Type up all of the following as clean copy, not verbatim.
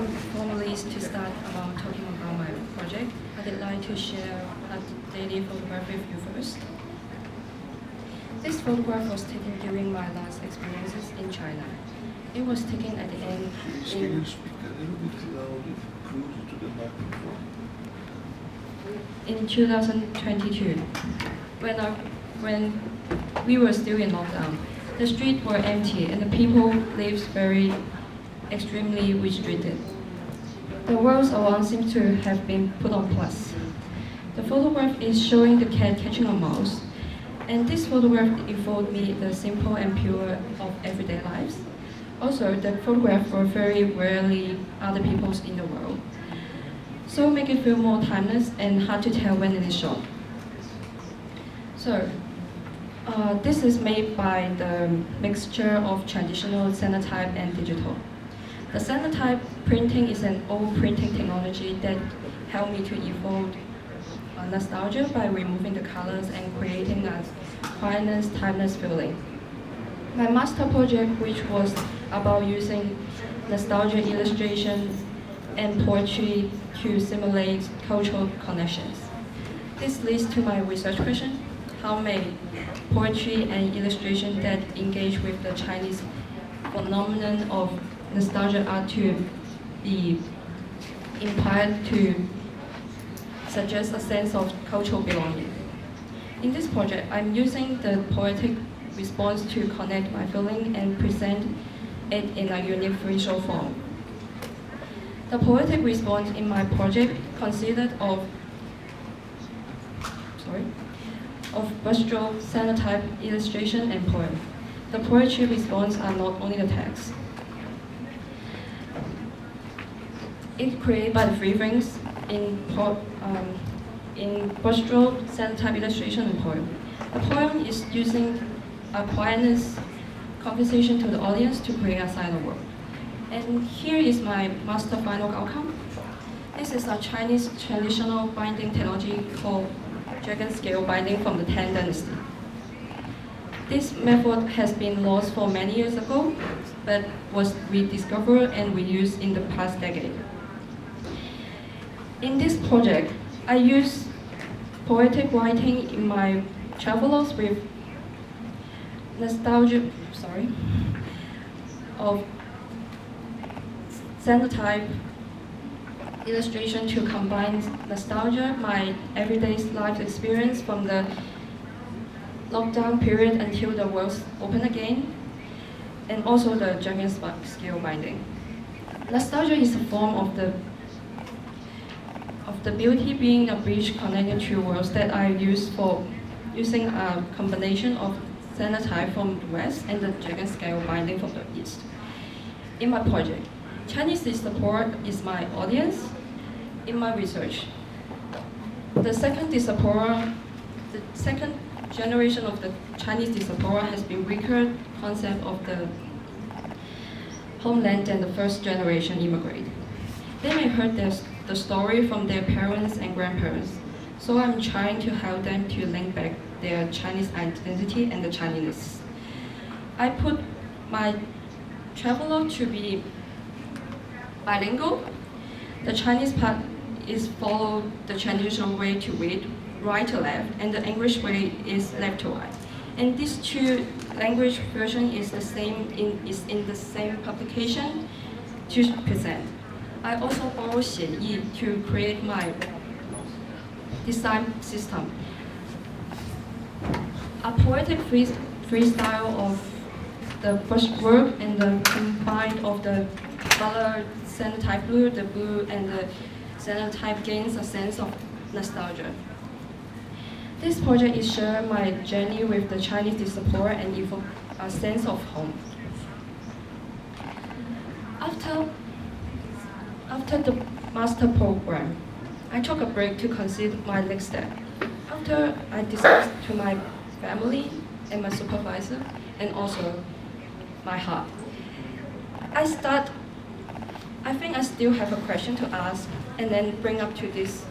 I'm formally to start about talking about my project, I'd like to share a daily photograph with you first. This photograph was taken during my last experiences in China. It was taken at the end Can you speak a little bit louder, closer to the microphone? in 2022, when we were still in lockdown. The streets were empty and the people lived very extremely restricted. The world around seems to have been put on plus. The photograph is showing the cat catching a mouse, and this photograph evoked me the simple and pure of everyday lives. Also, the photographs were very rarely other people's in the world, so make it feel more timeless and hard to tell when it is shot. So, this is made by the mixture of traditional Cenotype and digital. The Cenotype printing is an old printing technology that helped me to evoke nostalgia by removing the colors and creating a quietness, timeless feeling. My master project, which was about using nostalgia illustration and poetry to simulate cultural connections. This leads to my research question: how may poetry and illustration that engage with the Chinese phenomenon of nostalgia art to be implied to suggest a sense of cultural belonging? In this project, I'm using the poetic response to connect my feeling and present it in a unique visual form. The poetic response in my project consisted of brushstroke, Cenotype, illustration, and poem. The poetry response are not only the text. It's created by the three things in brushstroke, Cenotype, illustration, and poem. The poem is using a quietness conversation to the audience to create a silent world. And here is my master final outcome. This is a Chinese traditional binding technology called dragon scale binding from the Tang Dynasty. This method has been lost for many years ago, but was rediscovered and reused in the past decade. In this project, I use poetic writing in my travelogues with nostalgia, of Cenotype illustration to combine nostalgia, my everyday life experience from the lockdown period until the world opened again, and also the dragon scale binding. Nostalgia is a form of the beauty being a bridge connecting two worlds that I use for using a combination of Cenotype from the west and the dragon scale binding from the east. In my project, Chinese diaspora is my audience. In my research, the second generation of the Chinese diaspora has been weaker concept of the homeland than the first generation immigrant. They may heard the story from their parents and grandparents, so I'm trying to help them to link back their Chinese identity and the Chineseness. I put my travelogue to be bilingual. The Chinese part is follow the traditional way to read, right to left, and the English way is left to right. And these two language version is the same in the same publication to present. I also borrow 写意 to create my design system. A poetic freestyle of the brushwork and the combine of the color Cenotype blue, the blue and the Cenotype gains a sense of nostalgia. This project is sharing my journey with the Chinese diaspora and evoke a sense of home. After the master program, I took a break to consider my next step. After I discussed to my family and my supervisor and also my heart, I think I still have a question to ask and then bring up to this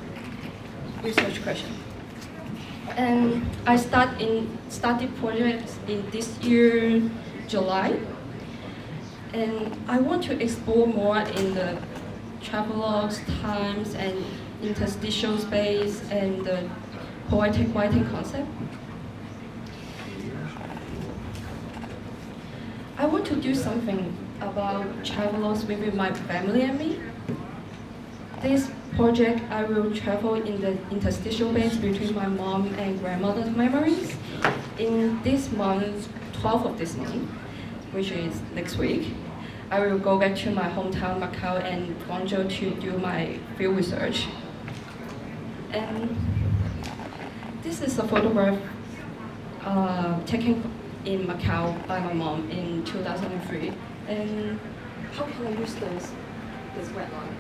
research question. And I started projects in this year, July, and I want to explore more in the travelogues, times, and interstitial space, and the poetic writing concept. I want to do something about travelogues within my family and me. This project, I will travel in the interstitial space between my mom and grandmother's memories. In this month, 12th of this month, which is next week, I will go back to my hometown, Macau and Guangzhou to do my field research. And this is a photograph taken in Macau by my mom in 2003. And how can I use this red line?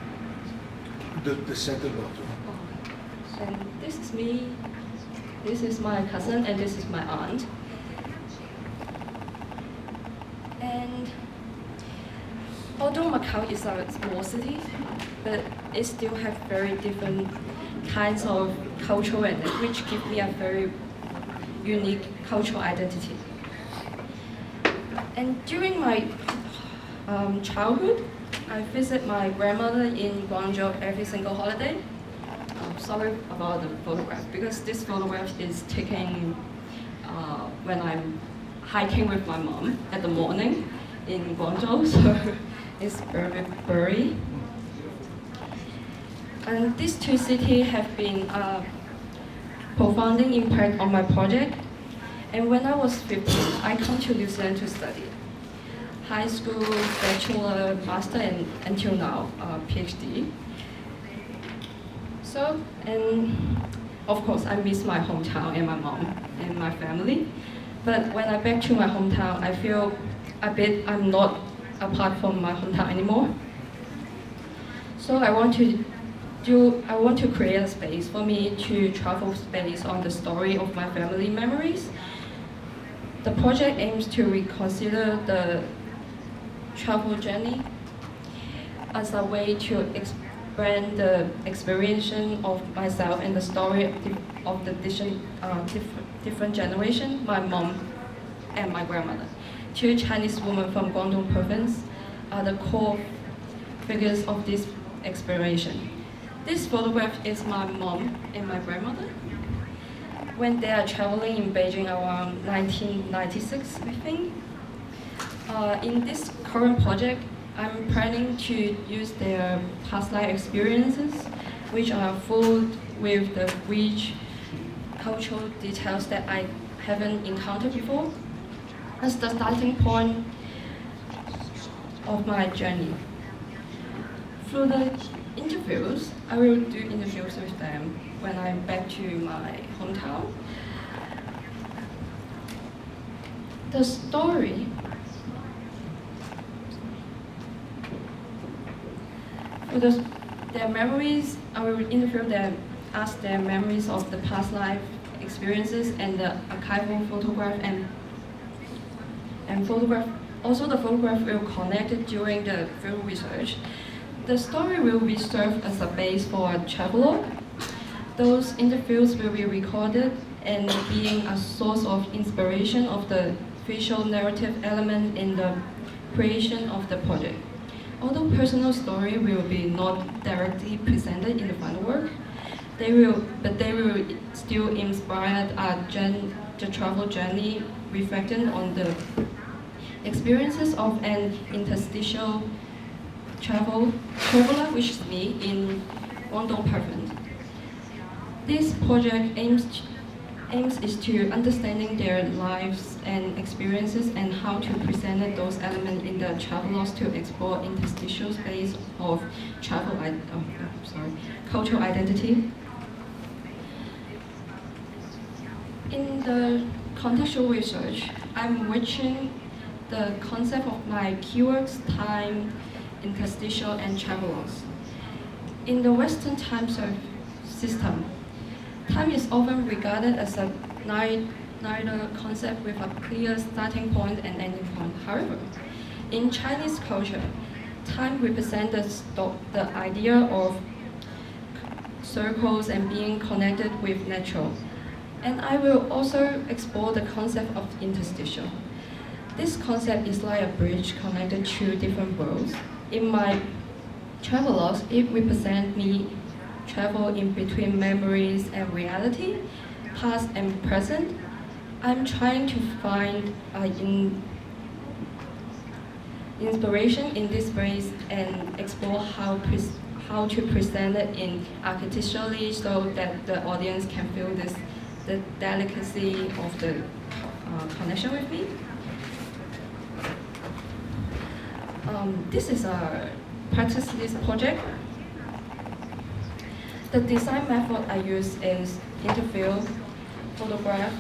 The center bottom. Oh. And this is me, this is my cousin, and this is my aunt. And although Macau is a small city, but it still has very different kinds of culture and which give me a very unique cultural identity. And during my childhood, I visit my grandmother in Guangzhou every single holiday. Sorry about the photograph, because this photograph is taken when I'm hiking with my mom at the morning in Guangzhou, so it's very blurry. And these two cities have been a profounding impact on my project. And when I was 15, I come to New Zealand to study. High school, bachelor, master, and until now, PhD. So, and of course, I miss my hometown and my mom and my family. But when I'm back to my hometown, I feel I'm not apart from my hometown anymore. So I want to create a space for me to travel based on the story of my family memories. The project aims to reconsider the travel journey as a way to expand the experience of myself and the story of the different generation, my mom and my grandmother. Two Chinese women from Guangdong province are the core figures of this exploration. This photograph is my mom and my grandmother when they are traveling in Beijing around 1996, I think. In this current project, I'm planning to use their past life experiences, which are full with the rich cultural details that I haven't encountered before, as the starting point of my journey. Through the interviews, I will do interviews with them when I'm back to my hometown. The story for their memories, I will interview them, ask their memories of the past life experiences and the archival photograph and photograph. Also, the photograph will connect it during the field research. The story will be served as a base for a travelogue. Those interviews will be recorded and being a source of inspiration of the visual narrative element in the creation of the project. Although personal story will be not directly presented in the final work, they will still inspire the travel journey reflecting on the experiences of an interstitial traveler, which is me, in Guangdong province. This project aims is to understanding their lives and experiences and how to present those elements in the travelogues to explore interstitial space of cultural identity. In the contextual research, I'm enriching the concept of my keywords, time, interstitial, and travelogues. In the Western time system, time is often regarded as a neither concept with a clear starting point and ending point. However, in Chinese culture, time represents the idea of circles and being connected with nature. And I will also explore the concept of interstitial. This concept is like a bridge connected to different worlds. In my travelogues, it represents me travel in between memories and reality, past and present. I'm trying to find inspiration in this space and explore how to present it in architecturally so that the audience can feel the delicacy of the connection with me. This is a practice list project. The design method I use is interview, photograph,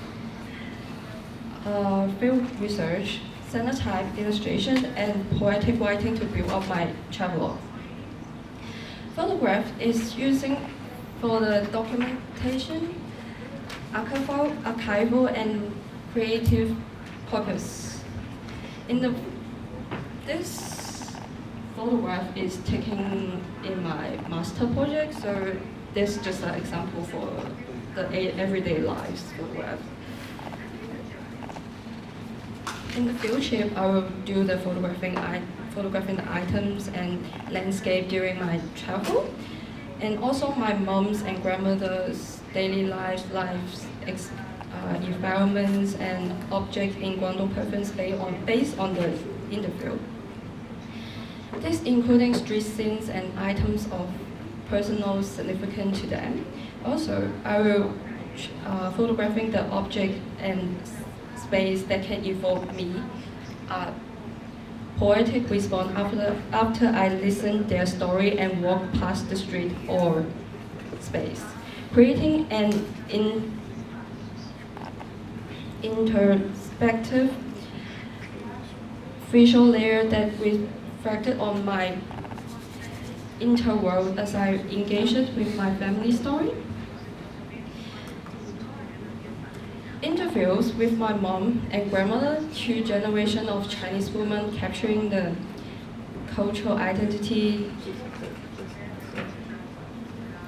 field research, cenotype, illustration, and poetic writing to build up my travelogue. Photograph is using for the documentation, archival and creative purpose. This photograph is taken in my master project, so this is just an example for the everyday lives photograph. In the field trip, I will do the photographing the items and landscape during my travel, and also my mom's and grandmother's daily lives, environments and objects in Guangdong province based on the interview. This including street scenes and items of personal significance to them. Also, I will photographing the object and space that can evoke me poetic response after I listen their story and walk past the street or space, creating an introspective visual layer that reflected on my interworld as I engaged with my family story. Interviews with my mom and grandmother, two generations of Chinese women capturing the cultural identity,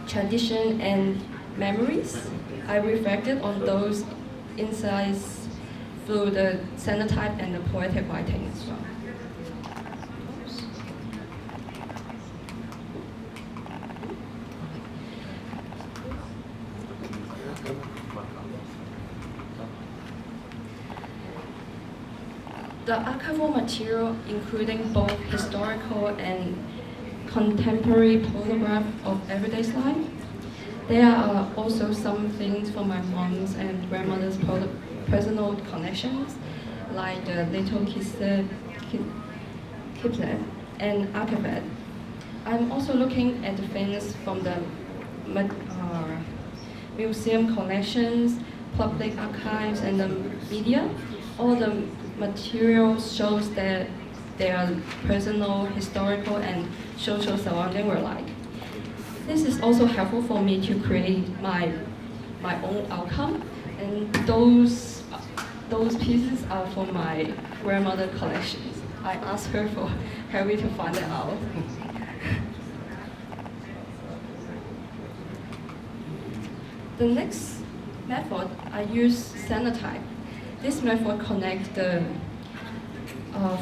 tradition, and memories. I reflected on those insights through the cenotype and the poetic writing as well. The archival material, including both historical and contemporary photographs of everyday life. There are also some things from my mom's and grandmother's personal connections, like the little kipset and archivet. I'm also looking at the things from the museum collections, public archives, and the media. All the materials shows that their personal, historical, and social surrounding were like. This is also helpful for me to create my own outcome, and those pieces are from my grandmother collections. I asked her for help me to find it out. The next method, I use cenotype. This method connects the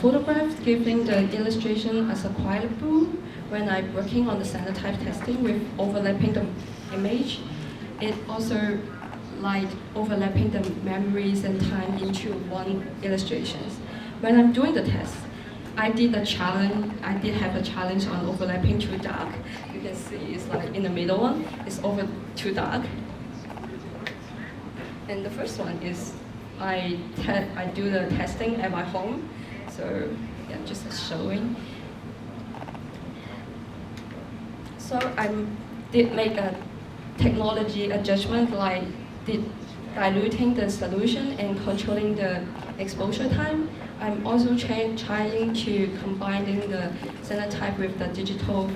photographs, giving the illustration as a quiet boom. When I'm working on the cenotype testing with overlapping the image, it also like overlapping the memories and time into one illustrations. When I'm doing the test, I did have a challenge on overlapping too dark. You can see it's like in the middle one, it's over too dark. And the first one is I do the testing at my home, so yeah, just showing. So I did make a technology adjustment, like diluting the solution and controlling the exposure time. I'm also trying to combining the cenotype with the digital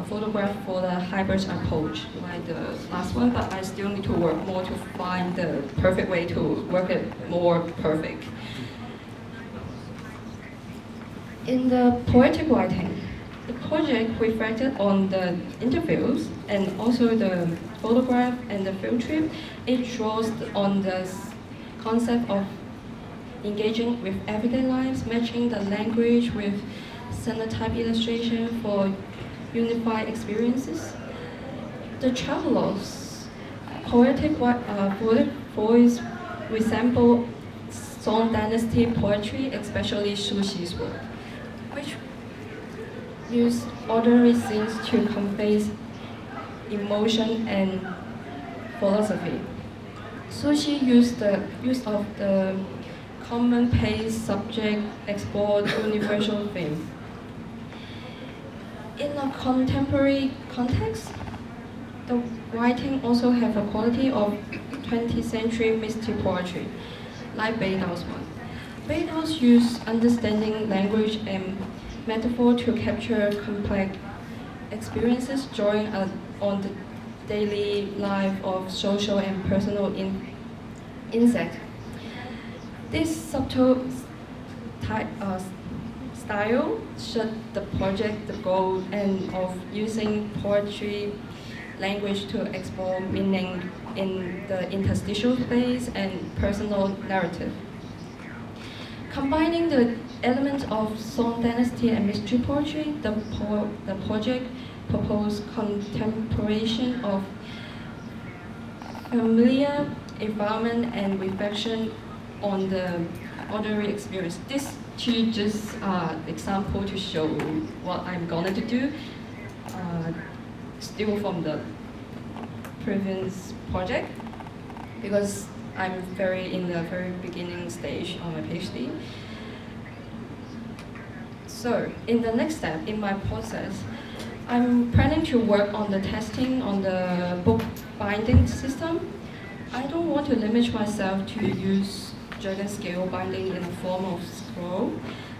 photograph for the hybrid approach, like the last one, but I still need to work more to find the perfect way to work it more perfect. In the poetic writing, the project reflected on the interviews and also the photograph and the field trip. It draws on the concept of engaging with everyday lives, matching the language with Cenotype illustration for unified experiences. The traveler's poetic voice resemble Song Dynasty poetry, especially Sushi's work, which use ordinary scenes to convey emotion and philosophy. Sushi used the use of the commonplace subject explored universal theme. In a contemporary context, the writing also have a quality of 20th century mystic poetry, like Beidou's one. Beidou's use understanding language and metaphor to capture complex experiences, drawing on the daily life of social and personal insect. This subtle style showed the project the goal and of using poetry language to explore meaning in the interstitial space and personal narrative. Combining the elements of Song Dynasty and mystery poetry, the project proposed contemplation of familiar environment and reflection on the ordinary experience. This two just example to show what I'm going to do, still from the previous project, because I'm in the very beginning stage of my PhD. So in the next step in my process, I'm planning to work on the testing on the book binding system. I don't want to limit myself to use dragon scale binding in the form of scroll.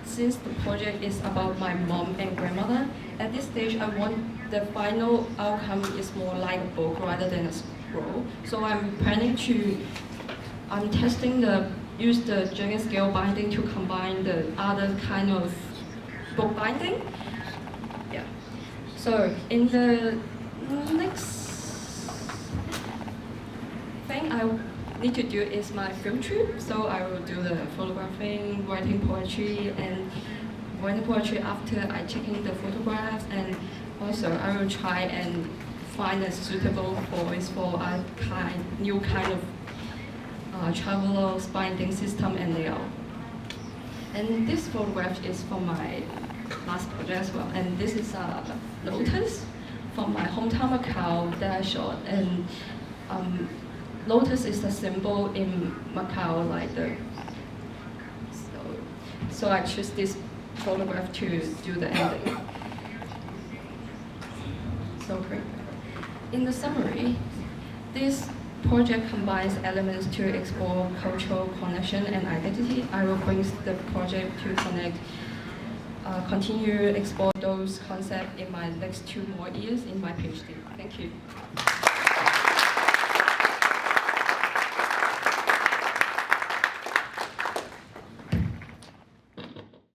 Since the project is about my mom and grandmother, at this stage I want the final outcome is more like a book rather than a scroll. So I'm testing use the dragon scale binding to combine the other kind of book binding. Yeah. So in the next thing I need to do is my field trip. So I will do the photographing, writing poetry, and writing poetry after I checking the photographs, and also I will try and find a suitable voice for a new kind of traveler's binding system and layout. And this photograph is from my last project as well. And this is a lotus from my hometown Macau that I shot. And lotus is a symbol in Macau, like the. So I choose this photograph to do the ending. So great. In the summary, this project combines elements to explore cultural connection and identity. I will bring the project to continue explore those concepts in my next 2 more years in my PhD. Thank you.